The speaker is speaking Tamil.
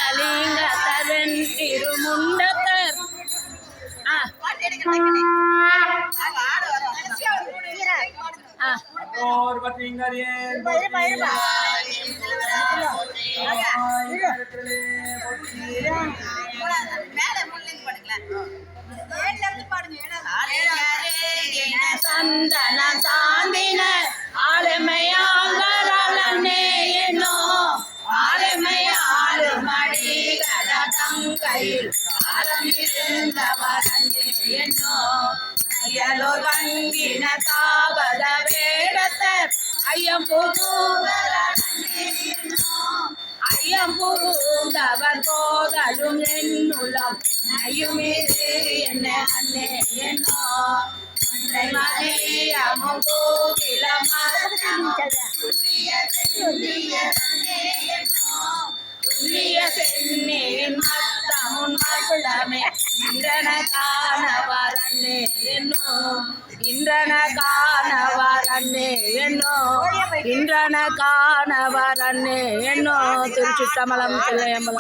அலிங்க தரன் திருமுண்டத்தர் சந்தன சாந்தின ஆளுமையாளே என்னோ ஆளுமையாளு மடி கதங்கையில் ஆரம்பிருந்தவரே என்னோ அயலோ வங்கின தாவத வேடத்தர் ஐயம் புகுந்தவர் போதலும் என்னுளம் நயுமிரு என்ன அண்ணே என்னோ மதியமும் சென்னின் மத்தமுன் மகளமே இன்றன காணவரண்ணே என்னோ இன்றன காணவரண்ணே என்னோ இன்றன காணவரண்ணே என்னோ திருச்சிற்றம்பலம் தில்லையம்பலம்.